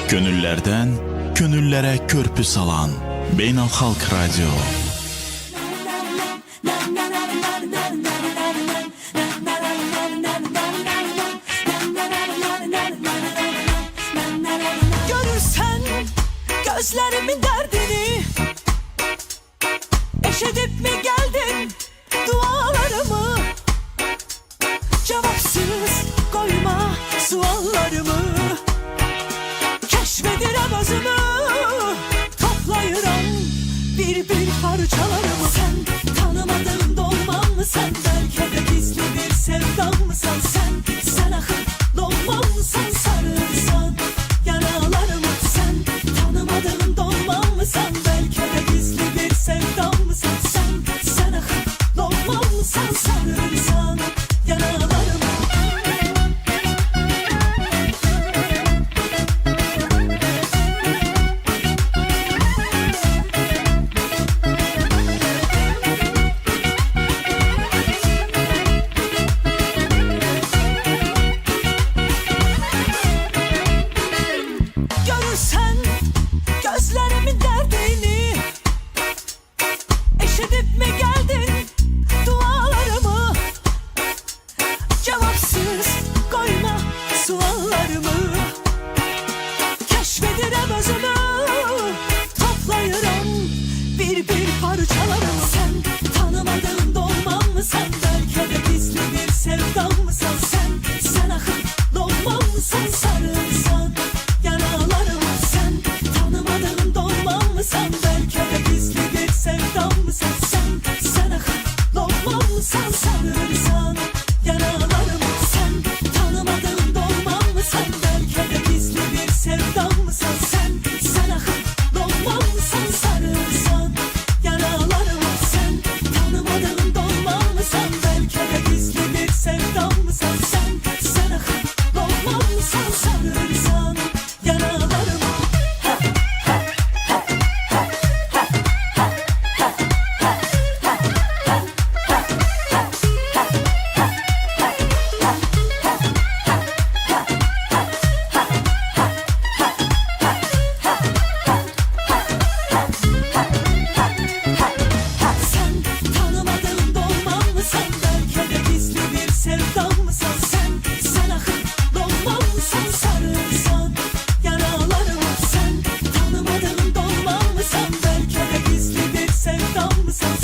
Gönüllerden gönüllere körpü salan Beynelxalq Radyo. Görürsen gözlerimin derdini, eşedip mi geldin dualarımı? Cevapsız koyma suallarımı. Keşfedirem özümü, toplayıram bir bir parçalarımı. Sen tanımadığın dolmam mı sen? Belki de gizli bir sevdam mı sen? Sen akıp dolmam mı sen? Sarılsan yaralarımı. Sen tanımadığın dolmam mı sen? Belki de gizli bir sevdam mı sen? Sen akıp dolmam mı sen? Sarılsan yaralarımı. Görürsen gözlerimin derdini, eşedip mi geldin dualarımı? Cevapsız koyma suallarımı. Keşfedirem özümü, toplayıram bir bir parçalarımı. Sen tanımadığın dolmam mı sen? Belki de gizli bir sevdam mı sen? Sen akıp dolmam mı sen? Sarılsan yaralarımı. Sen tanımadığın dolmam mı sen? Belki de gizli bir sevdam mı sen? Sen akıp dolmam mı sen? Sarılsan yaralarımı. Sen tanımadığın dolmam mı sen? Belki de gizli bir sevdam mı sen? Sen akıp dolmam mı sen? Sarılsan yaralarımı. Sen tanımadığın dolmam mı sen? Belki de gizli bir sevdam mı sen? Sen akıp dolmam mı sen? Sarılsan yaralarımı. Sen tanımadığın dolmam mı sen? Belki de gizli bir sevdam mı sen? Sen akıp dolmam mı sen? Sarılsan yaralarımı. Sen tanımadığın dolmam mı sen? Belki de gizli bir sevdam mı sen?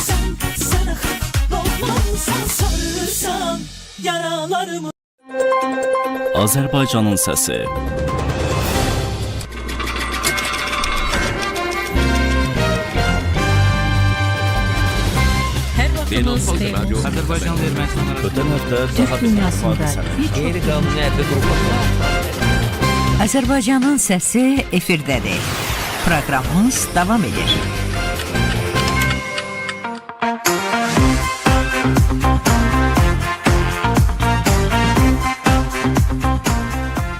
Sen akıp dolmam mı sen? Sarılsan yaralarımı. Azərbaycanın səsi. Azərbaycan Ermənistanlara Ötən həftə Türk dünyasında qeyri-qanuni hərbi qruplar Azərbaycanın səsi efirdədir. Proqramımız davam edir.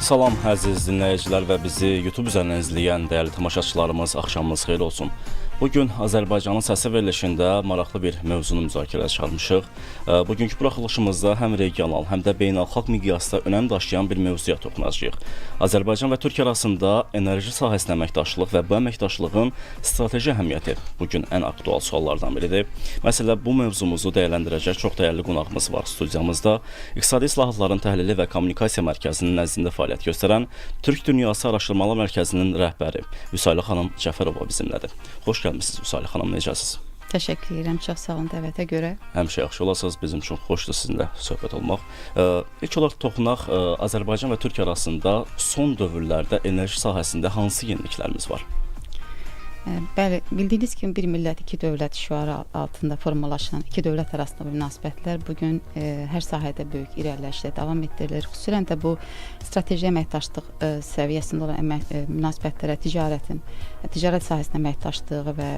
Salam əziz dinləyicilər və bizi YouTube üzərindən izləyən dəyərli tamaşaçılarımız, axşamınız xeyir olsun. Bugün Azərbaycanın səsi verilişində maraqlı bir mövzunu müzakirəyə çıxarmışıq. Bugünkü buraxılışımızda həm regional, həm də beynəlxalq miqyasda önəm daşıyan bir mövzuya toxunacağıq. Azərbaycan və Türkiyə arasında enerji sahəsində əməkdaşlıq və bu əməkdaşlığın strateji əhəmiyyəti bugün ən aktual suallardan biridir. Məsələ bu mövzumuzu dəyərləndirəcək çox dəyərli qonağımız var studiyamızda. İqtisadi İslahatların Təhlili və Kommunikasiya Mərkəzinin nəzdində fəaliyyət göstərən Türk Dünyası Araşdırmalar Mərkəzinin rəhbəri Vüsaylə xanım Cəfərova bizimlədir. Xoş gəlmisiniz Vüsaylə xanım, necəsiniz? Təşəkkür edirəm, çox sağ olun dəvətə görə. Həmişə yaxşı olasınız, bizim üçün xoşdur sizinlə söhbət olmaq. İlk olaraq toxunaq, Azərbaycan və Türkiyə arasında son dövrlərdə enerji sahəsində hansı yeniliklərimiz var? Bəli, bildiyiniz kimi bir millət, iki dövlət şüarı altında formalaşan iki dövlət arasında münasibətlər bugün hər sahədə böyük irəliləyişlə davam etdirilir. Xüsusən də bu strateji əməkdaşlıq səviyyəsində olan münasibətlərə ticarət sahəsində əməkdaşlığı və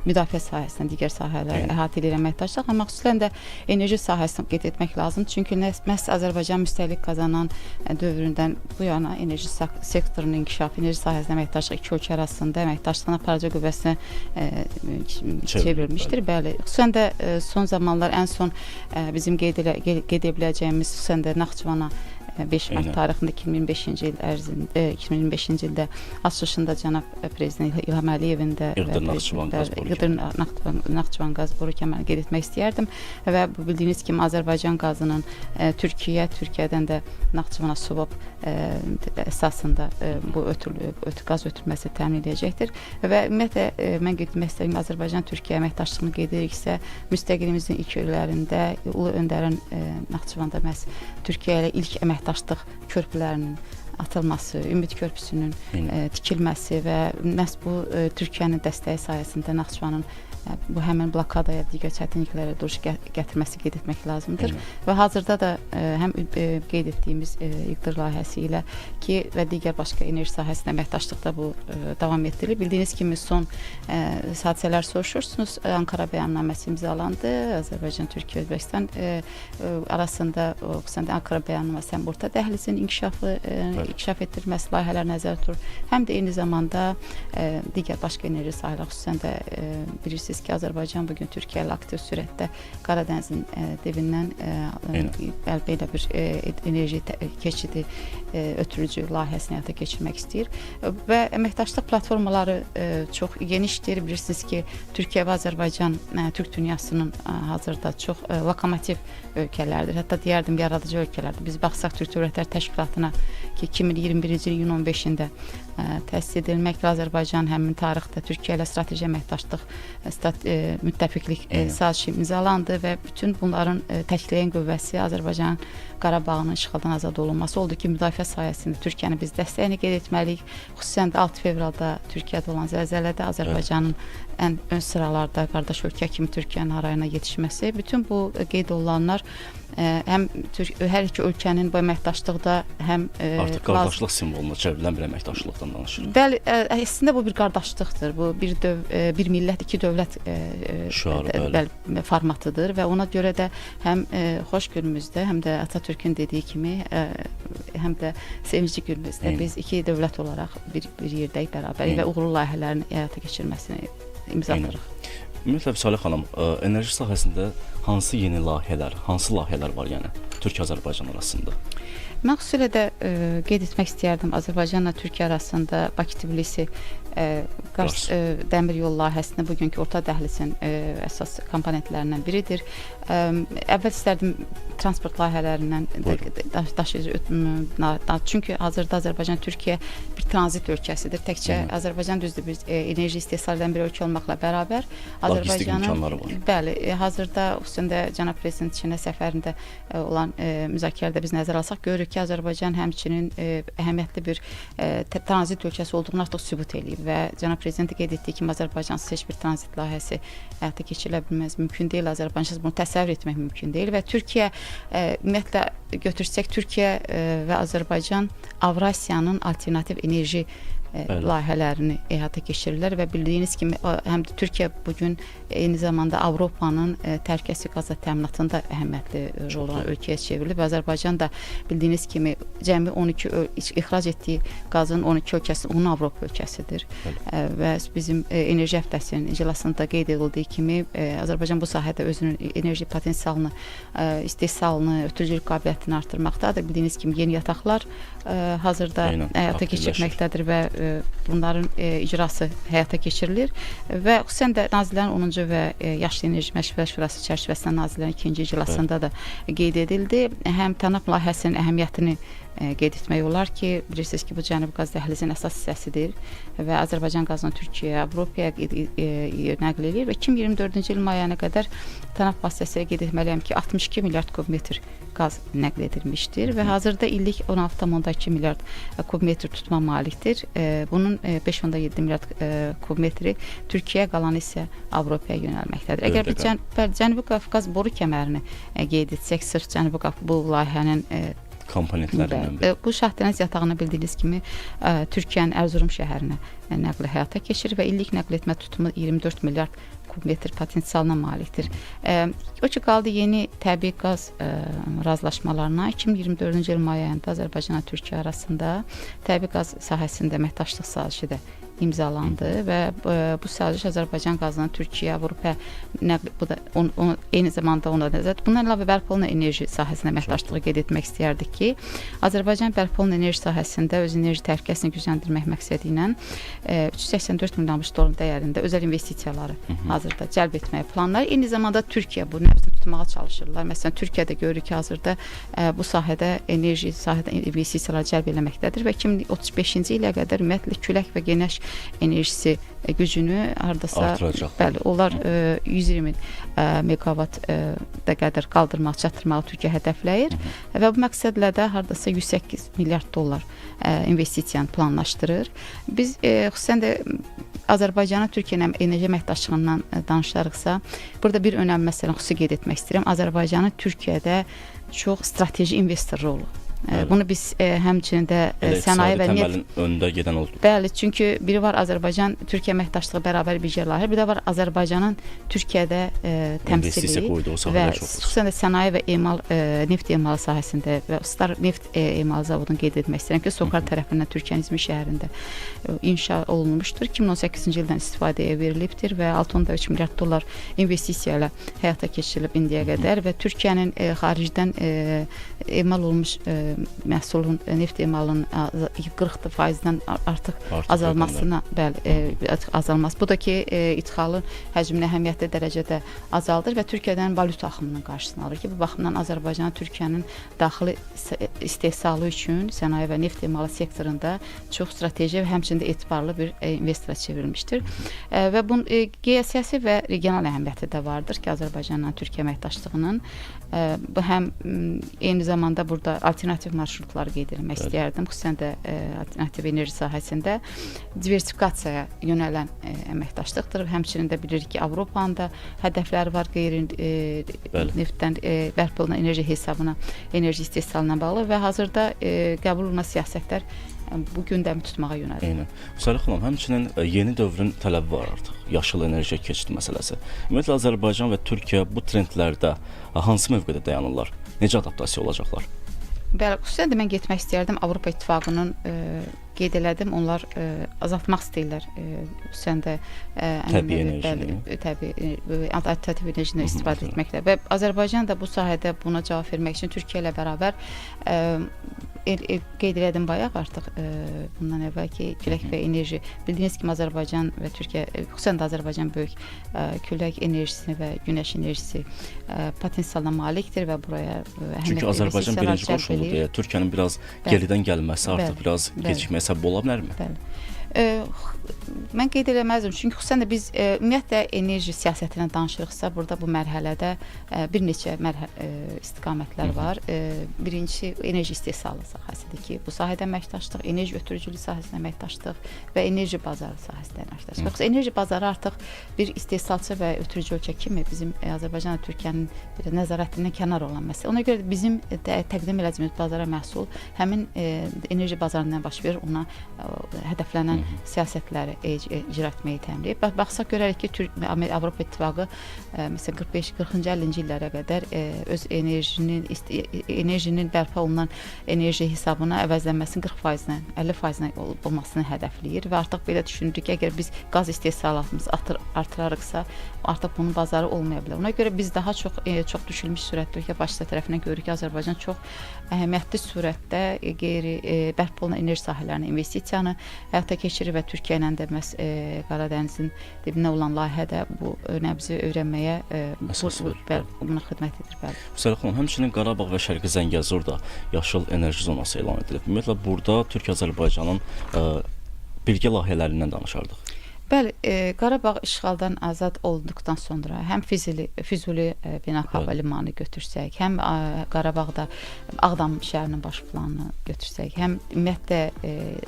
müdafiə sahəsində digər sahələr əhatə edir əməkdaşlıq, amma xüsusən də enerji sahəsində qeyd etmək lazımdır. Çünki məhz Azərbaycan müstəqillik qazanan dövründən bu yana enerji sektorunun inkişafı, enerji sahəsində əməkdaşlıq iki ölkə arasında əməkdaşlığın aparıcı qüvvəsinə çevrilmişdir. Bəli, xüsusən də son zamanlar ən son bizim qeyd edə biləcəyimiz xüsusən də Naxçıvana 5 mart Eynən. tarixində 2025-ci il ərzində 2025-ci ildə açılışında cənab prezident İlham Əliyevin də İğdır Naxçıvan qaz boru Naxçıvan qaz boru kəmərini qeyd etmək istəyərdim və bu bildiyiniz kimi Azərbaycan qazının Türkiyədən də Naxçıvana Suvab əsasında bu qaz ötürülməsi təmin edəcəkdir və ümumiyyətlə mən qeyd etmək istəyirəm Azərbaycan-Türkiyə əməkdaşlığını qeyd ediriksə müstəqilimizin ilk illərində Ulu Öndərin Naxçıvanda məhz Türkiyə ilə ilk əməkdaşlıq körpülərinin atılması, Ümid körpüsünün tikilməsi və məhz bu Türkiyənin dəstəyi sayəsində Naxçıvanın bu həmin blokadaya, digər çətinliklərə duruş gətirməsi qeyd etmək lazımdır. Və hazırda da həm qeyd etdiyimiz İqdir layihəsi ilə ki və digər başqa enerji sahəsində əməkdaşlıqda bu davam etdirilir. Bildiyiniz kimi son hadisələr soruşursunuz. Ankara bəyannaməsi imzalandı. Azərbaycan, Türkiyə, Özbəkistan arasında xüsusən də Ankara bəyannaməsi həm orta dəhlizin inkişaf etdirilməsi layihələr nəzərdə tutulur. Həm də eyni zamanda digər başqa enerji sahələri xüsusən də bilirsiniz ki, Azərbaycan bugün Türkiyə ilə aktiv sürətdə Qaradənizin dibindən belə bir enerji keçidi ötürücü layihəsini həyata keçirmək istəyir və əməkdaşlıq platformaları çox genişdir. Bilirsiniz ki, Türkiyə və Azərbaycan Türk dünyasının hazırda çox lokomotiv ölkələrdir. Hətta deyərdim yaradıcı ölkələrdir. Biz baxsaq Türk Dövlətlər Təşkilatına ki 2021-ci ilin 15-də təsis edilməklə Azərbaycan həmin tarixdə Türkiyə ilə strateji əməkdaşlıq müttəfiqlik sazişi imzalandı və bütün bunların təkləyən qüvvəsi Azərbaycan Qarabağının işğaldan azad olunması oldu ki, müdafiə sayəsində Türkiyəni biz dəstəyini qeyd etməliyik. Xüsusən də 6 fevralda Türkiyədə olan zəlzələdə Azərbaycanın ən ön sıralarda qardaş ölkə kimi Türkiyənin harayına yetişməsi, bütün bu qeyd olunanlar həm hər iki ölkənin bu əməkdaşlıqda həm artıq qardaşlıq simvoluna çevrilən bir əməkdaşlıqdan danışırıq. Bəli, əslində bu bir qardaşlıqdır. Bu bir millət, iki dövlət formatıdır və ona görə də həm xoş günümüzdə, həm də Atatürkün dediyi kimi, həm də sevincli günümüzdə biz iki dövlət olaraq bir yerdəyik bərabər və uğurlu layihələrin həyata keçirilməsini imzalarıq. Ümumiyyətlə Salih xanım, enerji sahəsində hansı yeni layihələr, hansı layihələr var yəni Türkiyə-Azərbaycan arasında? Mən xüsusilə də qeyd etmək istəyərdim Azərbaycanla Türkiyə arasında Bakı-Tbilisi dəmir yol layihəsində bugünkü orta dəhlizin əsas komponentlərindən biridir. Əvvəl istərdim transport layihələrindən daşıyıcı çünki hazırda Azərbaycan Türkiyə bir tranzit ölkəsidir. Təkcə Azərbaycan düzdür bir enerji istehsal edən bir ölkə olmaqla bərabər Azərbaycanın bəli, hazırda xüsusən də cənab prezident Çinə səfərində olan müzakirələrdə biz nəzərə alsaq görürük ki, Azərbaycan həmçinin əhəmiyyətli bir tranzit ölkəsi olduğunu artıq sübut eləyib və cənab prezident qeyd etdiyi kimi Azərbaycansız heç bir tranzit layihəsi həyata keçirilə bilməz, mümkün deyil. Azərbaycansız bunu təsəvvür etmək mümkün deyil və Türkiyə ümumiyyətlə götürsək Türkiyə və Azərbaycan Avrasiyanın alternativ enerji layihələrini həyata keçirirlər və bildiyiniz kimi həm də Türkiyə bugün eyni zamanda Avropanın təhlükəsizlik qazla təminatında əhəmiyyətli rol olan ölkəyə çevrilib və Azərbaycan da bildiyiniz kimi cəmi 12 ixrac etdiyi qazın 12 ölkəsi 10 Avropa ölkəsidir və bizim enerji həftəsinin iclasında qeyd edildiyi kimi Azərbaycan bu sahədə özünün enerji potensialını, istehsalını, ötürücülük qabiliyyətini artırmaqdadır. Bildiyiniz kimi yeni yataqlar hazırda həyata keçirməkdədir və bunların icrası həyata keçirilir və xüsusən də Nazirlərin 10-cu və Yaşlı Enerji Məşvərət Şurası çərçivəsində Nazirlərin 2-ci iclasında da qeyd edildi. Həm TANAP layihəsinin əhəmiyyətini qeyd etmək olar ki, bilirsiniz ki, bu Cənubi qaz dəhlizinin əsas hissəsidir və Azərbaycan qazını Türkiyəyə, Avropaya nəql edir və 2024-cü il may ayına qədər TANAP vasitəsilə qeyd etməliyəm ki, 62 milyard kubmetr qaz nəql edilmişdir və hazırda illik 16,2 milyard kubmetr tutma malikdir. Bunun 5,7 milyard kubmetri Türkiyə, qalanı isə Avropaya yönəlməkdədir. Əgər biz Cənubi Qafqaz boru kəmərini qeyd etsək, sırf Cənubi Qafqaz bu layihənin komponentlərindən biri. Bu Şahdəniz yatağını bildiyiniz kimi Türkiyənin Ərzurum şəhərinə nəqli həyata keçirir və illik nəql etmə tutumu 24 milyard kubmetr potensialına malikdir. O ki qaldı yeni təbii qaz razılaşmalarına 2024-cü il may ayında Azərbaycanla Türkiyə arasında təbii qaz sahəsində əməkdaşlıq sazişi də imzalandı və bu saziş Azərbaycan qazının Türkiyə, Avropa bu da eyni zamanda ona nəzər. Bundan əlavə bərpa olunan enerji sahəsində əməkdaşlığı qeyd etmək istəyərdik ki, Azərbaycan bərpa olunan enerji sahəsində öz enerji təhlükəsini gücləndirmək məqsədi ilə 384 milyon ABŞ dollar dəyərində özəl investisiyaları hazırda cəlb etməyə planlar. Eyni zamanda Türkiyə bu nəbzini tutmağa çalışırlar. Məsələn, Türkiyədə görürük ki, hazırda bu sahədə enerji sahədə investisiyalar cəlb etməkdədir və 2035-ci ilə qədər ümumiyyətlə külək və günəş enerjisi gücünü hardasa artıracaq. Bəli, onlar 120 meqavat da qədər qaldırmaq, çatdırmağı Türkiyə hədəfləyir və bu məqsədlə də hardasa 108 milyard dollar investisiyanı planlaşdırır. Biz xüsusən də Azərbaycanın Türkiyənin enerji əməkdaşlığından danışarıqsa, burada bir önəmli məsələ xüsusi qeyd etmək istəyirəm. Azərbaycanın Türkiyədə çox strateji investor rolu. Bunu biz həmçinin də sənaye və neft təməlin önündə gedən oldu. Bəli, çünki biri var Azərbaycan-Türkiyə əməkdaşlığı bərabər birgə layihə, bir də var Azərbaycanın Türkiyədə təmsili və xüsusən də sənaye və emal, neft emalı sahəsində və Star neft emalı zavodunu qeyd etmək istəyirəm ki, Sokar tərəfindən Türkiyənin İzmir şəhərində inşa olunmuşdur. 2018-ci ildən istifadəyə verilibdir və 6.3 milyard dollar investisiya ilə həyata keçirilib indiyə qədər və Türkiyənin xaricdən emal olmuş məhsulun, neft emalının 40%-dən artıq azalmasına, azalması. Bu da ki, idxalın həcmini əhəmiyyətli dərəcədə azaldır və Türkiyədən valyuta axımının qarşısını alır ki, bu baxımdan Azərbaycan Türkiyənin daxili istehsalı üçün sənaye və neft emalı sektorunda çox strateji və həmçində etibarlı bir investora çevrilmişdir. Və bunun geosiyasi və regional əhəmiyyəti də vardır ki, Azərbaycanla Türkiyə əməkdaşlığının bu həm eyni zamanda burada alternativ marşrutları qeyd etmək istəyərdim. Xüsusən də alternativ enerji sahəsində diversifikasiyaya yönələn əməkdaşlıqdır. Həmçinin də bilirik ki, Avropanın da hədəfləri var qeyri-neftdən bərpa olunan enerji hesabına, enerji istehsalına bağlı və hazırda qəbul olunan siyasətlər bu gündəmi tutmağa yönəlir. Eynən. Səlih xanım, həmçinin yeni dövrün tələbi var artıq. Yaşıl enerjiyə keçid məsələsi. Ümumiyyətlə Azərbaycan və Türkiyə bu trendlərdə hansı mövqedə dayanırlar? Necə adaptasiya olacaqlar? Bəli, xüsusən də mən getmək istəyərdim Avropa İttifaqının qeyd elədim, onlar azaltmaq istəyirlər. Xüsusən də təbii enerjini, alternativ enerjidən istifadə etməklə və Azərbaycan da bu sahədə buna cavab vermək üçün Türkiyə ilə bərabər qeyd elədim bayaq artıq bundan əvvəl ki, külək və enerji bildiyiniz kimi Azərbaycan və Türkiyə, xüsusən də Azərbaycan böyük külək enerjisini və günəş enerjisi potensialına malikdir və buraya çünki Azərbaycan birinci qoşuldu deyə Türkiyənin biraz geridən gəlməsi artıq biraz gecikməyə səbəb ola bilərmi? Bəli. Mən qeyd eləməzdim, çünki xüsusən də biz ümumiyyətlə enerji siyasətindən danışırıqsa, burada bu mərhələdə bir neçə istiqamətlər var. Birincisi enerji istehsalı sahəsidir ki, bu sahədə əməkdaşlıq, enerji ötürücülük sahəsində əməkdaşlıq və enerji bazarı sahəsində əməkdaşlıq. Yoxsa enerji bazarı artıq bir istehsalçı və ötürücü ölkə kimi bizim Azərbaycan və Türkiyənin nəzarətindən kənar olan məsələ. Ona görə bizim təqdim edəcəyimiz bazara məhsul həmin enerji bazarından baş verir, ona hədəflənən siyasətləri icra etməyi təmin edir. Baxsaq görərik ki, Avropa İttifaqı məsələn 45-40-cı 50-ci illərə qədər öz enerjinin bərpa olunan enerji hesabına əvəzlənməsinin 40%-dən 50%-nə olmasını hədəfləyir və artıq belə düşünürük ki, əgər biz qaz istehsalatımızı artırarıqsa, artıq bunun bazarı olmaya bilər. Ona görə biz daha çox düşülmüş sürətdə ölkə başçısı tərəfindən görürük ki, Azərbaycan çox əhəmiyyətli surətdə bərpa olunan enerji sahələrinə investisiyanı həyata keçirir və Türkiyə ilə də Qaradənizin dibinə olan layihədə bu nəbzi öyrənməyə buna xidmət edir. Səlih xanım, həmçinin Qarabağ və Şərqi Zəngəzurda yaşıl enerji zonası elan edilib. Ümumiyyətlə burada Türkiyə-Azərbaycanın birgə layihələrindən danışardıq. Bəli, Qarabağ işğaldan azad olunduqdan sonra həm Füzuli beynəlxalq hava limanı götürsək, həm Qarabağda Ağdam şəhərinin baş planını götürsək, həm ümumiyyətlə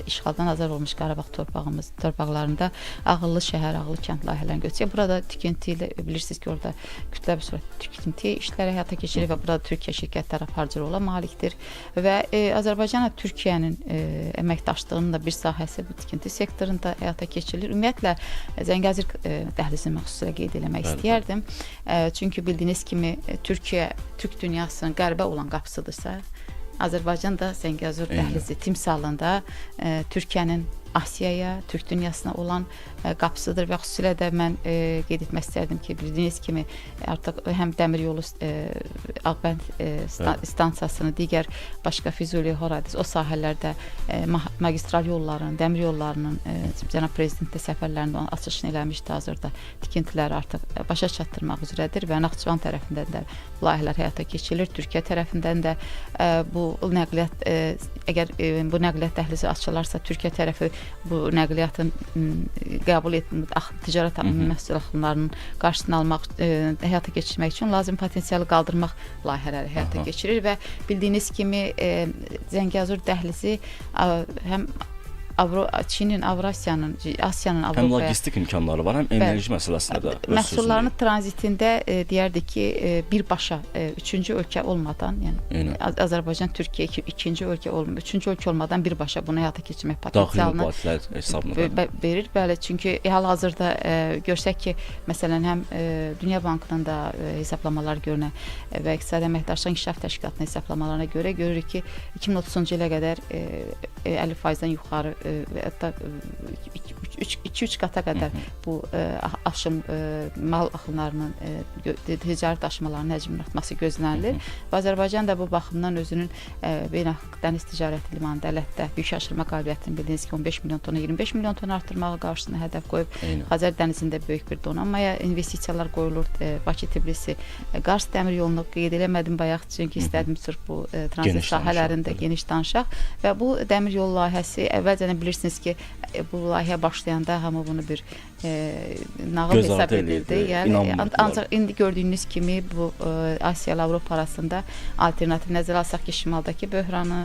işğaldan azad olmuş Qarabağ torpaqlarında ağıllı şəhər, ağıllı kənd layihələrini götürsək, burada tikinti ilə bilirsiniz ki, orada kütləvi surətdə tikinti işləri həyata keçirir və burada Türkiyə şirkətləri aparıcı rola malikdir və Azərbaycanla Türkiyənin əməkdaşlığının da bir sahəsi bu tikinti sektorunda həyata keçirilir. Ümumiyyətlə Zəngəzur dəhlizini xüsusilə qeyd eləmək istəyərdim. Çünki bildiyiniz kimi Türkiyə Türk dünyasının qərbə olan qapısıdırsa, Azərbaycan da Zəngəzur dəhlizi timsalında Türkiyənin Asiyaya, Türk dünyasına olan qapısıdır və xüsusilə də mən qeyd etmək istərdim ki, bildiyiniz kimi artıq həm dəmir yolu Ağbənd stansiyasını, digər başqa Füzuli, Horadiz o sahələrdə magistral yolların, dəmir yollarının cənab prezident də səfərlərində onun açılışını eləmişdi. Hazırda tikintiləri artıq başa çatdırmaq üzrədir və Naxçıvan tərəfindən də layihələr həyata keçirilir. Türkiyə tərəfindən də bu nəqliyyat, əgər bu nəqliyyat dəhlizi açılarsa, Türkiyə tərəfi bu nəqliyyatın qəbul etmə, ticarət məhsul axınlarının qarşısını almaq, həyata keçirmək üçün lazım potensialı qaldırmaq layihələri həyata keçirir və bildiyiniz kimi Zəngəzur dəhlizi həm Çinin, Avrasiyanın, Asiyanın Həm Avropaya logistik imkanları var, həm enerji məsələsində də öz məhsullarının tranzitində deyərdik ki, birbaşa üçüncü ölkə olmadan, yəni Azərbaycan, Türkiyə ikinci ölkə olmadan, üçüncü ölkə olmadan birbaşa bunu həyata keçirmək potensialını daxili mübadilər hesabına verir. Bəli, çünki hal-hazırda görsək ki, məsələn, həm Dünya Bankının da hesablamaları görünə və İqtisadi Əməkdaşlıq İnkişaf Təşkilatının hesablamalarına görə görürük ki, 2030-cu ilə qədər 50%-dən yuxarı və hətta 2-3 qata qədər bu aşım mal axınlarının ticarət daşımalarının həcminin artması gözlənilir. Və Azərbaycan da bu baxımdan özünün beynəlxalq dəniz ticarəti limanında ələtdə yük aşırma qabiliyyətini bildiyiniz ki 15 milyon tona 25 milyon tona artırmağı qarşısına hədəf qoyub. Xəzər dənizində böyük bir donanmaya investisiyalar qoyulur. Bakı-Tbilisi Qars dəmir yolunu qeyd eləmədim bayaq, çünki istədim sırf bu tranzit sahələrində geniş danışaq və bu dəmir yol layihəsi əvvəlcədən bilirsiniz ki, bu layihə başlayanda hamı bunu bir nağıl hesab edirdi. Yəni, ancaq indi gördüyünüz kimi bu Asiya ilə Avropa arasında alternativ nəzərə alsaq ki, şimaldakı böhranı,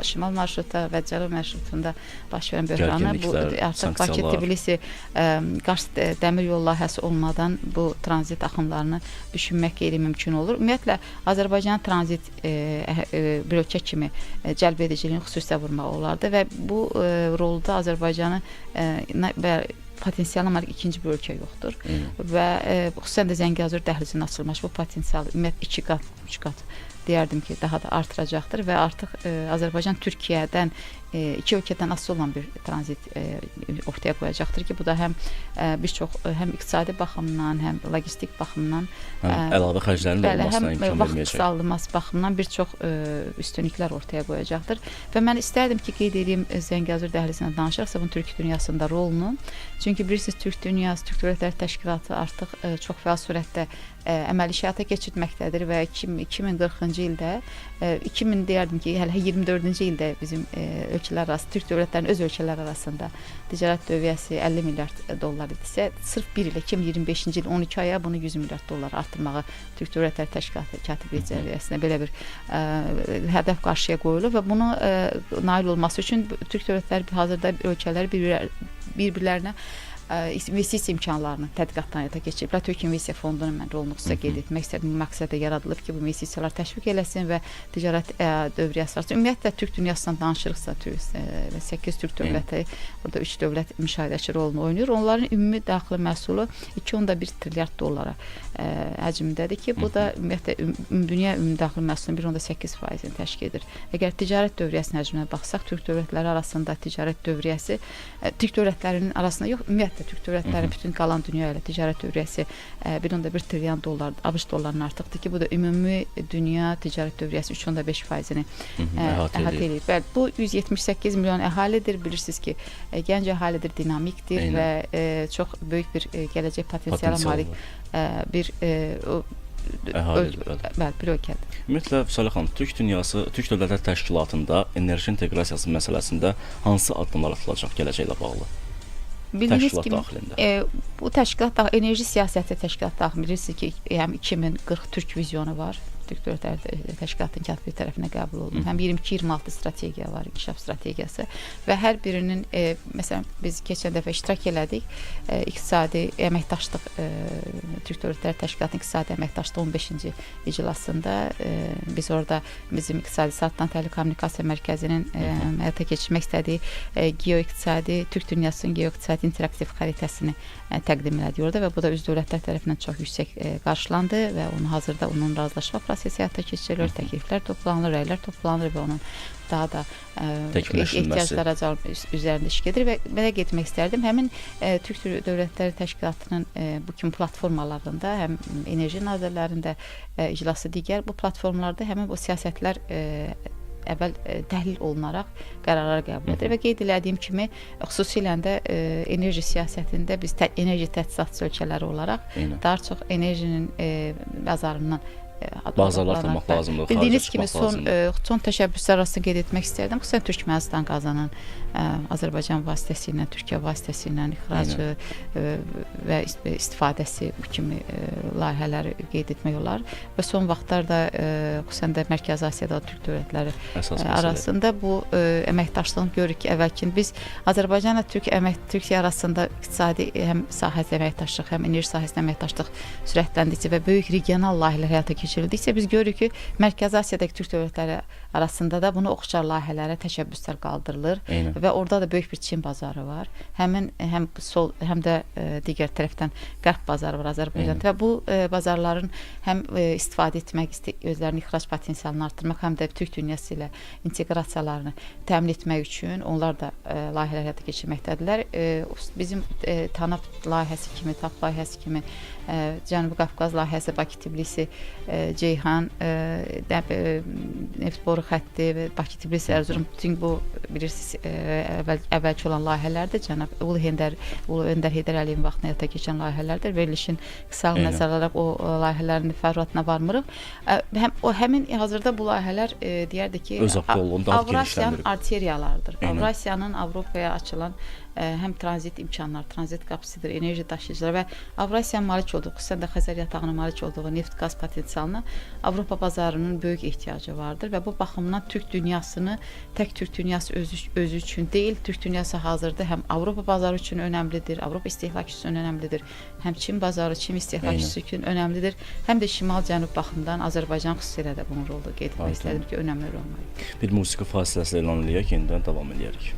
şimal marşruta və cənub marşrutunda baş verən böhranı, bu artıq Bakı-Tbilisi Qars dəmir yol layihəsi olmadan bu tranzit axımlarını düşünmək qeyri-mümkün olur. Ümumiyyətlə, Azərbaycan tranzit bir ölkə kimi cəlb ediciliyin xüsusilə vurmaq olardı və bu rolda Azərbaycanı potensial olaraq ikinci bir ölkə yoxdur və xüsusən də Zəngəzur dəhlizinin açılması bu potensialı ümumiyyətlə 2 qat, 3 qat deyərdim ki, daha da artıracaqdır və artıq Azərbaycan Türkiyədən iki ölkədən asılı olan bir tranzit ortaya qoyacaqdır ki, bu da həm bir çox həm iqtisadi baxımdan, həm logistik baxımdan, əlavə xərclərin olmasına imkan həm vaxt verməyəcək. qısalması baxımından bir çox üstünlüklər ortaya qoyacaqdır və mən istərdim ki, qeyd edeyim Zəngəzur dəhlizindən danışırıqsa bunun Türk dünyasında rolunu. Çünki bilirsiniz, Türk dünyası, Türk Dövlətləri Təşkilatı artıq çox fəal surətdə əməli həyata keçirməkdədir və 2040-cı ildə 2000 deyərdim ki, hələ 24-cü ildə bizim ölkələr arası, Türk dövlətlərinin öz ölkələr arasında ticarət dövriyyəsi 50 milyard dollar idisə, sırf bir il 2025-ci il 12 aya bunu 100 milyard dollar artırmağı Türk Dövlətləri Təşkilatı katibliyi cəmiyyəsinə belə bir hədəf qarşıya qoyulur və bunu nail olması üçün Türk dövlətləri hazırda ölkələr bir-birlərinə investisiya imkanlarını tədqiqatdan həyata keçiriblər. Türk İnvestisiya Fondunun mən rolunu xüsusə qeyd etmək istədim. Bu məqsədlə yaradılıb ki, bu investisiyalar təşviq eləsin və ticarət dövriyyəsi artsın. Ümumiyyətlə, Türk dünyasından danışırıqsa, 8 Türk dövləti, burada 3 dövlət müşahidəçi rolunu oynayır. Onların ümumi daxili məhsulu 2.1 trilyard dollara həcmindədir ki, bu da ümumiyyətlə dünya ümumi daxili məhsulunun 1.8%-ni təşkil edir. Əgər ticarət dövriyyəsinin həcminə baxsaq, Türk dövlətləri arasında ticarət dövriyyəsi, Türk dövlətlərinin arasında yox, ümumiyyətlə Türk dövlətləri bütün qalan dünya ilə ticarət dövriyyəsi 1.1 trilyon dollar, ABŞ dollarının artıqdır ki, bu da ümumi dünya ticarət dövriyyəsi 3.5%-ni əhatə edir. Bəli, bu 178 milyon əhalidir. Bilirsiniz ki, gənc əhalidir, dinamikdir və çox böyük bir gələcək potensiala malik bir bir ölkədir. Ümumiyyətlə, Vüsalə xanım, Türk dünyası, Türk Dövlətləri Təşkilatında enerji inteqrasiyası məsələsində hansı addımlar atılacaq gələcəklə bağlı? Bildiyiniz Təşkilat kimi, daxilində. bu təşkilat enerji siyasəti təşkilat daxilində bilirsiniz ki, həm 2040 Türk vizyonu var. Türk Dövlətləri Təşkilatının katibliyi tərəfindən qəbul olunub. Həm 22-26 strategiya var, inkişaf strategiyası və hər birinin məsələn biz keçən dəfə iştirak elədik. İqtisadi əməkdaşlıq Türk Dövlətləri Təşkilatının iqtisadi əməkdaşlığı 15-ci iclasında biz orada bizim İqtisadi Saatdan Telekommunikasiya Mərkəzinin həyata keçirmək istədiyi geoiqtisadi, Türk dünyasının geoiqtisadi interaktiv xəritəsini təqdim elədik orada və bu da üzv dövlətlər tərəfindən çox yüksək qarşılandı və hazırda onun razılaşma prosesində prosesi həyata keçirilir, təkliflər toplanılır, rəylər toplanılır və onun daha da Təkmilləşdirilməsi. ehtiyaclara cavab üzərində iş gedir və belə getmək istərdim. Həmin Türk Dövlətləri Təşkilatının bu kimi platformalarında, həm Enerji Nazirlərində iclası digər bu platformalarda həmin bu siyasətlər əvvəl təhlil olunaraq qərarlar qəbul edilir və qeyd elədiyim kimi xüsusilə də enerji siyasətində biz enerji təchizatçı ölkələri olaraq daha çox enerjinin bazarından Bazarlaşdırmaq lazımdır. Bildiyiniz kimi son təşəbbüslər arasında qeyd etmək istərdim. Xüsusən Türkmənistan qazanan Azərbaycan vasitəsilə, Türkiyə vasitəsilə ixracı və istifadəsi bu kimi layihələri qeyd etmək olar. Və son vaxtlarda xüsusən də Mərkəzi Asiyada Türk dövlətləri arasında bu əməkdaşlığın görürük ki, əvvəlkin biz Azərbaycanla Türkiyə arasında iqtisadi həm sahədə əməkdaşlıq, həm enerji sahəsində əməkdaşlıq sürətləndikcə və böyük regional layihələr həyata keçirildikcə biz görürük ki, Mərkəzi Asiyadakı Türk dövlətləri arasında da bunu oxşar layihələrə təşəbbüslər qaldırılır və orada da böyük bir Çin bazarı var. Həm də digər tərəfdən qərb bazarı var Azərbaycanda və bu bazarların həm istifadə etmək, özlərinin ixrac potensialını artırmaq, həm də Türk dünyası ilə inteqrasiyalarını təmin etmək üçün onlar da layihələr həyata keçirməkdədirlər. Bizim TANAP layihəsi kimi, TAP layihəsi kimi, Cənubi Qafqaz layihəsi, Bakı-Tbilisi, Ceyhan, neft boru xətti və Bakı-Tbilisi, Ərzurum, bütün bu bilirsiniz əvvəlki olan layihələrdir. Cənab Ulu Öndər Heydər Əliyevin vaxtında həyata keçən layihələrdir. Verilişin qısağı nəzərə alaraq o layihələrin təfərrüatına varmırıq. Həmin hazırda bu layihələr deyərdik ki, Avrasiyanın arteriyalarıdır. Avrasiyanın Avropaya açılan həm tranzit imkanlar, tranzit qapısıdır, enerji daşıyıcılar və Avrasiyanın malik olduğu, xüsusən də Xəzər yatağının malik olduğu neft qaz potensialına Avropa bazarının böyük ehtiyacı vardır və bu baxımdan Türk dünyasını tək Türk dünyası özü üçün deyil, Türk dünyası hazırda həm Avropa bazarı üçün önəmlidir, Avropa istehlakçısı üçün önəmlidir, həm Çin bazarı, Çin istehlakçısı üçün önəmlidir, həm də şimal-cənub baxımdan Azərbaycan xüsusilə də bunun rolu qeyd etmək istədim ki, önəmli rol var. Bir musiqi fasiləsi elan edək, yenidən davam edərik.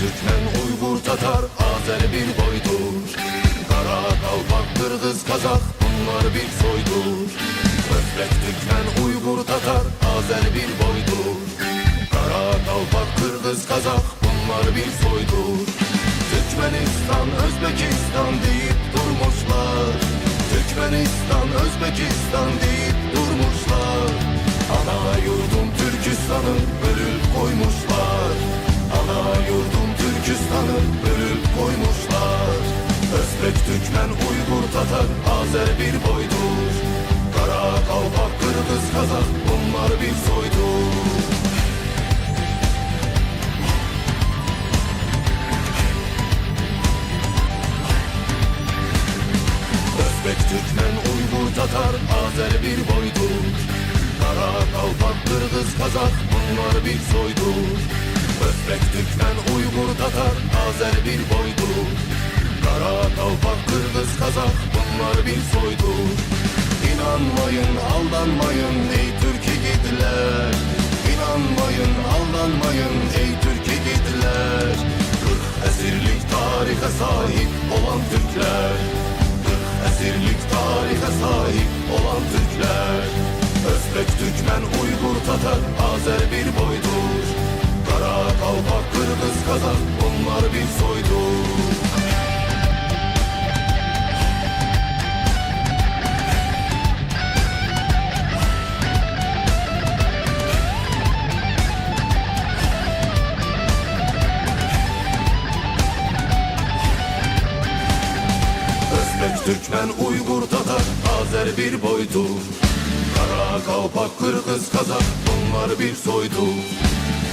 Türkmen, Uygur, Tatar, Azeri bir boydur. Kara, Kalpak, Kırgız, Kazak, bunlar bir soydur. Özbek, Türkmen, Uygur, Tatar, Azeri bir boydur. Kara, Kalpak, Kırgız, Kazak, bunlar bir soydur. Türkmenistan, Özbekistan deyip durmuşlar. Türkmenistan, Özbekistan deyip durmuşlar. Ana yurdum Türkistan'ı bölüp koymuşlar. Ana yurdum Türkistan'ı bölüp koymuşlar. Özbek, Türkmen, Uygur, Tatar, Azer bir boydur. Kara, Kalpak, Kırgız, Kazak, bunlar bir soydur. Özbek, Türkmen, Uygur, Tatar, Azer bir boydur. Kara, Kalpak, Kırgız, Kazak, bunlar bir soydur. Özbek, Türkmen, Uygur, Tatar, Azer bir boydur. Kara, Kalpak, Kırgız, Kazak, bunlar bir soydur. İnanmayın, aldanmayın ey Türk yiğitler. İnanmayın, aldanmayın ey Türk yiğitler. 40 esirlik tarihe sahip olan Türkler. 40 esirlik tarihe sahip olan Türkler. Özbek, Türkmen, Uygur, Tatar, Azer bir boydur. Kara, Kalpak, Kırgız, Kazak, bunlar bir soydur. Özbek, Türkmen, Uygur, Tatar, Azer bir boydur. Kara, Kalpak, Kırgız, Kazak, bunlar bir soydur.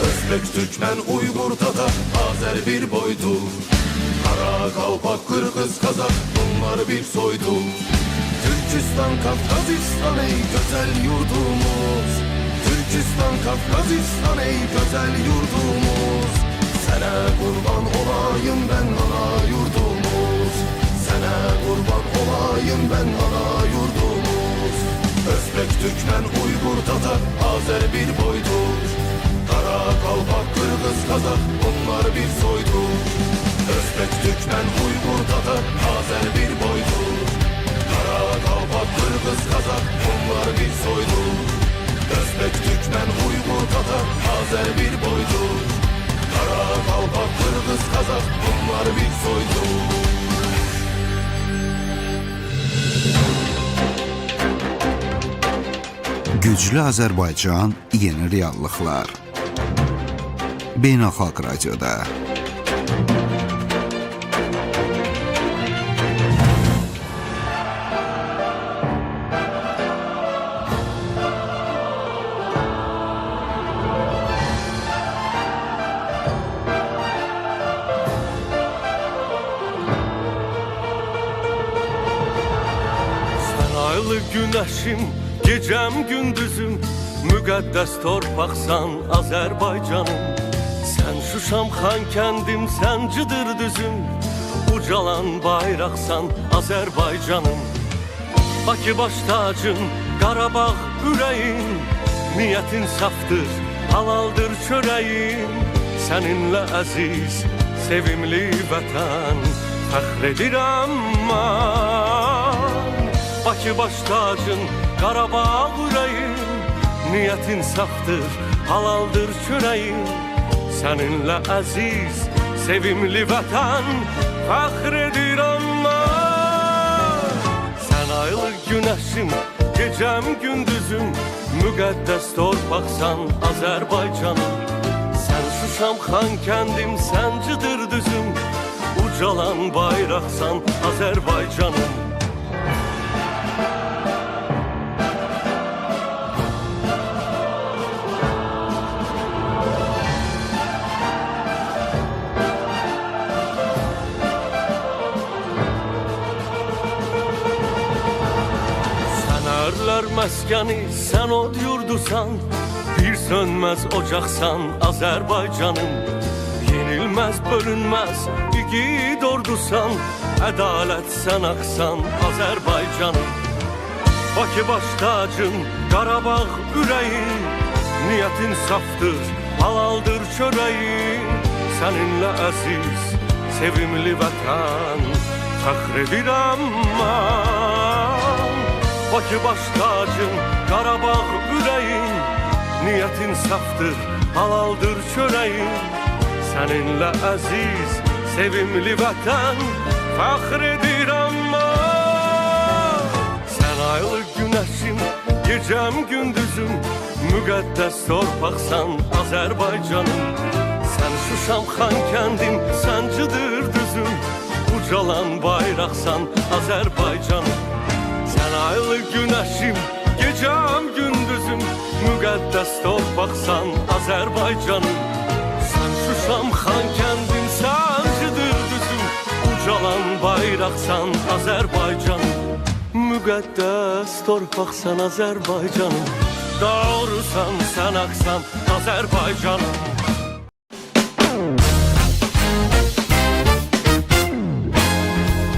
Özbek, Türkmen, Uygur, Tatar, Azer bir boydur. Kara, Kalpak, Kırgız, Kazak, bunlar bir soydur. Türkistan, Kafkazistan ey güzel yurdumuz. Türkistan, Kafkazistan ey güzel yurdumuz. Sana kurban olayım ben ana yurdumuz. Sana kurban olayım ben ana yurdumuz. Özbek, Türkmen, Uygur, Tatar, Azer bir boydur. Kara, Kalpak, Kırgız, Kazak bunlar bir soydur. Özbek, Türkmen, Uygur, Tatar, Azer bir boydur. Kara, Kalpak, Kırgız, Kazak bunlar bir soydur. Özbek, Türkmen, Uygur, Tatar, Azer bir boydur. Kara, Kalpak, Kırgız, Kazak bunlar bir soydur. Güclü Azərbaycan yeni reallıqlar. Beynəlxalq radioda. Sen aylı güneşim, gecem gündüzüm, müqəddəs torpaqsan Azərbaycanım. Sen Şuşam, Xankəndim, sen Cıdır düzüm, ucalan bayraqsan Azərbaycanım. Bakı baş tacın, Qarabağ ürəyin, niyyətin safdır, halaldır çörəyin. Səninlə əziz, sevimli vətən, fəxr edirəm mən. Bakı baş tacın, Qarabağ ürəyin, niyyətin safdır, halaldır çörəyin. Səninlə əziz, sevimli vətən, fəxr edirəm mən. Sən aylı günəşim, gecəm gündüzüm, müqəddəs torpaqsan Azərbaycanım. Sən Şuşam, Xankəndim, sən Cıdır düzüm, ucalan bayraqsan Azərbaycanım. Məskəni sən od yurdusan, bir sönməz ocaqsan Azərbaycanım. Yenilməz, bölünməz, igid ordusan, ədalət sən axsan Azərbaycanım. Bakı baş tacın, Qarabağ ürəyin, niyyətin safdır, halaldır çörəyin. Səninlə əziz, sevimli vətən, fəxr edirəm mən. Bakı baş tacın, Qarabağ ürəyin, niyyətin safdır, halaldır çörəyin. Səninlə əziz, sevimli vətən, fəxr edirəm mən. Sən aylı günəşim, gecəm gündüzüm, müqəddəs torpaqsan Azərbaycanım. Sən Şuşam, Xankəndim, sən Cıdır düzüm, ucalan bayraqsan Azərbaycanım. Sən aylı günəşim, gecəm gündüzüm, müqəddəs torpaqsan Azərbaycanım. Sən Şuşam, Xankəndim, sən Cıdır düzüm, ucalan bayraqsan Azərbaycanım. Müqəddəs torpaqsan Azərbaycanım, doğrusan sən axsan Azərbaycanım.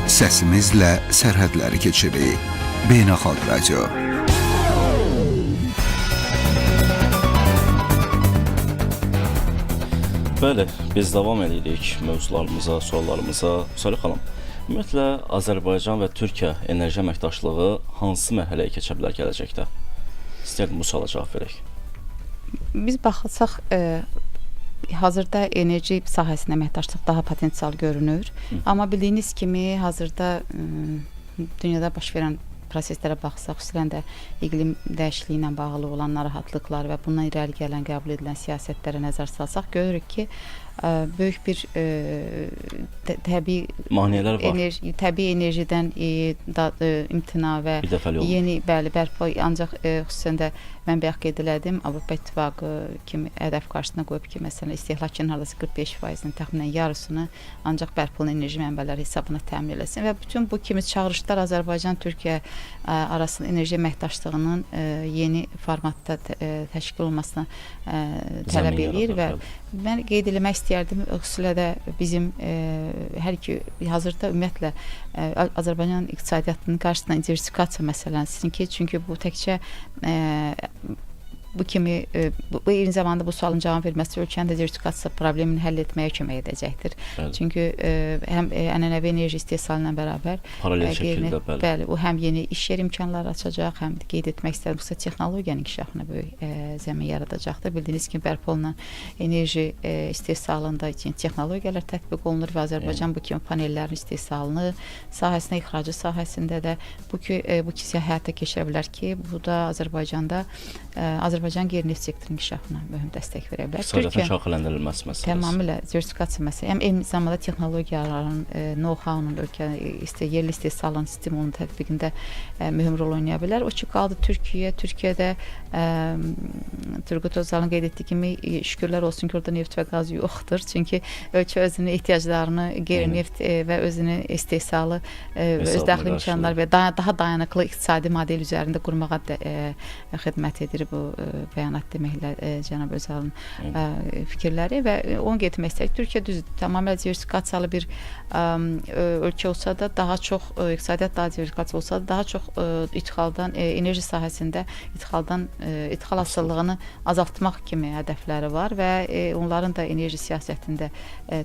Səsimizlə sərhədləri keçirik. Beynəlxalq radio. Bəli, biz davam edirik mövzularımıza, suallarımıza. Salih xanım, ümumiyyətlə Azərbaycan və Türkiyə enerji əməkdaşlığı hansı mərhələyə keçə bilər gələcəkdə? İstəyirəm bu suala cavab verək. Biz baxsaq, hazırda enerji sahəsində əməkdaşlıq daha potensial görünür. Amma bildiyiniz kimi hazırda dünyada baş verən proseslərə baxsaq, xüsusən də iqlim dəyişikliyi ilə bağlı olan narahatlıqlar və bundan irəli gələn qəbul edilən siyasətlərə nəzər salsaq, görürük ki, böyük bir təbii Maneələr var. təbii enerjidən imtina və Bir dəfəlik olmur. yeni bərpa ancaq xüsusən də mən bayaq qeyd elədim, Avropa İttifaqı kimi hədəf qarşısına qoyub ki, məsələn, istehlakın hardasa 45%-nin təxminən yarısını ancaq bərpa olunan enerji mənbələri hesabına təmin eləsin və bütün bu kimi çağırışlar Azərbaycan-Türkiyə arasında enerji əməkdaşlığının yeni formatda təşkil olunmasına tələb edir və mən qeyd eləmək istəyərdim, xüsusilə də bizim hər iki hazırda ümumiyyətlə Azərbaycan iqtisadiyyatının qarşısında diversifikasiya məsələsidir ki, çünki bu təkcə bu kimi bu eyni zamanda bu sualın cavab verməsi ölkənin də diversifikasiya problemini həll etməyə kömək edəcəkdir. Bəli. Çünki həm ənənəvi enerji istehsalı ilə bərabər Paralel şəkildə, bəli, bu həm yeni iş yer imkanları açacaq, həm qeyd etmək istədim, xüsusə texnologiyanın inkişafına böyük zəmin yaradacaqdır. Bildiyiniz kimi bərpa olunan enerji istehsalında texnologiyalar tətbiq olunur və Azərbaycan bu kimi panellərin istehsalını sahəsində, ixracı sahəsində də bu həyata keçirə bilər ki, bu da Azərbaycanda Azərbaycan qeyri-neft sektorunun inkişafına mühüm dəstək verə bilər. İqtisadiyyatın şaxələndirilməsi məsələsi. Tamamilə diversifikasiya məsələsi. Həm eyni zamanda texnologiyaların, know-how-nun yerli istehsalın stimulunun tətbiqində mühüm rol oynaya bilər. O ki qaldı Türkiyədə Turgut Özal'ın qeyd etdiyi kimi şükürlər olsun ki, orada neft və qaz yoxdur. Çünki ölkə özünün ehtiyaclarını qeyri-neft və özünün istehsalı öz daxili imkanları və daha dayanıqlı iqtisadi model üzərində qurmağa xidmət edir bu bəyanat deməklə cənab Özal'ın fikirləri və onu qeyd etmək istəyir. Türkiyə düzdür, tamamilə diversifikasiyalı bir ölkə olsa da, daha çox iqtisadiyyat daha diversifikasiya olsa da, daha çox idxaldan, enerji sahəsində idxal asıllığını azaltmaq kimi hədəfləri var və onların da enerji siyasətində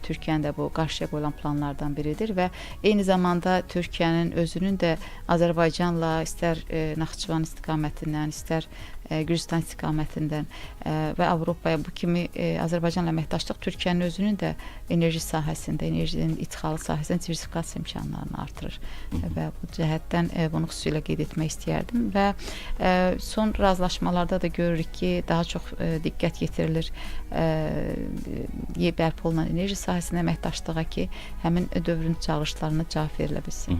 Türkiyənin də bu qarşıya qoyulan planlardan biridir və eyni zamanda Türkiyənin özünün də Azərbaycanla istər Naxçıvan istiqamətindən, istər Gürcistan istiqamətindən və Avropaya bu kimi Azərbaycanla əməkdaşlıq Türkiyənin özünün də enerji sahəsində, enerjinin idxalı sahəsində diversifikasiya imkanlarını artırır və bu cəhətdən bunu xüsusilə qeyd etmək istəyərdim və son razılaşmalarda da görürük ki, daha çox diqqət yetirilir bərpa olunan enerji sahəsində əməkdaşlığa ki, həmin dövrün çağırışlarına cavab verilə bilsin.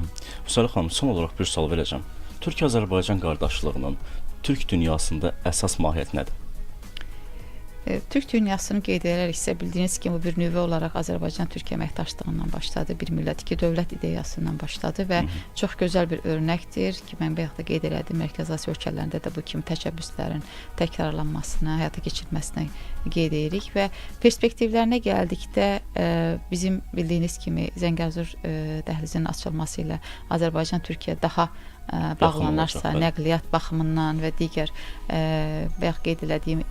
Vüsələ xanım, son olaraq bir sual verəcəm. Türkiyə-Azərbaycan qardaşlığının Türk dünyasında əsas mahiyyət nədir? Türk dünyasını qeyd edərəksə, bildiyiniz kimi bir nüvə olaraq Azərbaycan-Türkiyə əməkdaşlığından başladı, bir millət, iki dövlət ideyasından başladı və çox gözəl bir örnəkdir ki, mən bayaq da qeyd elədim, Mərkəzi Asiya ölkələrində də bu kimi təşəbbüslərin təkrarlanmasına, həyata keçirilməsinə qeyd edirik və perspektivlərinə gəldikdə bizim bildiyiniz kimi Zəngəzur dəhlizinin açılması ilə Azərbaycan-Türkiyə daha bağlanarsa, nəqliyyat baxımından və digər bayaq qeyd elədiyim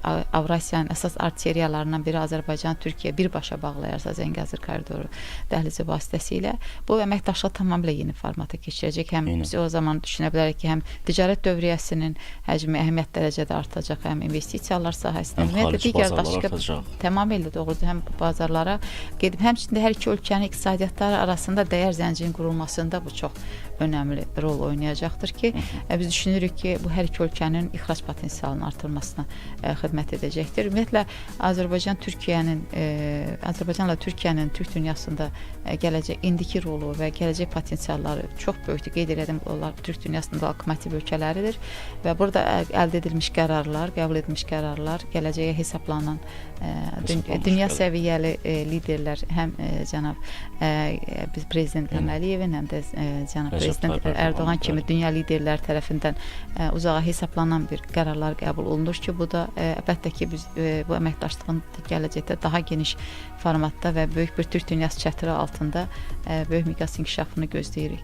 Avrasiyanın əsas arteriyalarından biri Azərbaycan-Türkiyə birbaşa bağlayarsa Zəngəzur koridoru dəhlizi vasitəsilə bu əməkdaşlıq tamamilə yeni formata keçirəcək. Həm biz o zaman düşünə bilərik ki, həm ticarət dövriyyəsinin həcmi əhəmiyyət dərəcədə artacaq, həm investisiyalar sahəsində, xarici bazarlar artacaq. Tamamilə doğrudur, həm bazarlara gedib, həmçində hər iki ölkənin iqtisadiyyatları arasında dəyər zəncirinin qurulmasında bu çox önəmli rol oynayacaqdır ki, biz düşünürük ki, bu hər iki ölkənin ixrac potensialının artırmasına xidmət edəcəkdir. Ümumiyyətlə Azərbaycanla Türkiyənin Türk dünyasında gələcək indiki rolu və gələcək potensialları çox böyükdür. Qeyd edirəm, onlar Türk dünyasında lokomotiv ölkələridir və burada əldə edilmiş qərarlar, qəbul edilmiş qərarlar gələcəyə hesablanan dünya səviyyəli liderlər, həm cənab prezident Əməliyevin, həm də cənab prezident Ərdoğan kimi dünya liderləri tərəfindən uzağa hesablanan bir qərarlar qəbul olunur ki, bu da əlbəttə ki, biz bu əməkdaşlığın gələcəkdə daha geniş formatda və böyük bir Türk dünyası çətiri altında böyük miqyas inkişafını gözləyirik.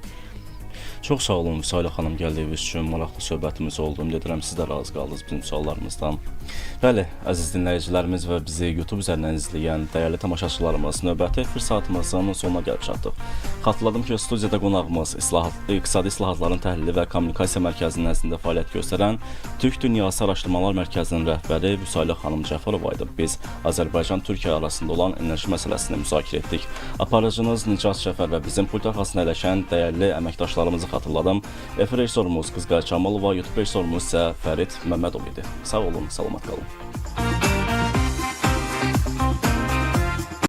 Çox sağ olun Vüsalə xanım, gəldiyiniz üçün maraqlı söhbətimiz oldu. Edirəm siz də razı qaldınız bizim suallarımızdan. Bəli, əziz dinləyicilərimiz və bizi YouTube üzərindən izləyən dəyərli tamaşaçılarımız, növbəti efir saatımızın sonuna gəlib çatdıq. Xatırladım ki, studiyada qonağımız İqtisadi İslahatların Təhlili və Kommunikasiya Mərkəzinin nəzdində fəaliyyət göstərən Türk Dünyası Araşdırmalar Mərkəzinin rəhbəri Vüsalə xanım Cəfərova idi. Biz Azərbaycan-Türkiyə arasında olan enerji məsələsini müzakirə etdik. Aparıcınız Nicat Cəfər və bizim pult arxasında əyləşən dəyərli əməkdaşlarımızı xatırladım. Efir rejissorumuz Qızqar Çamalova, YouTube rejissorumuz isə Fərid Məmmədov idi. Sağ olun, salamat qalın.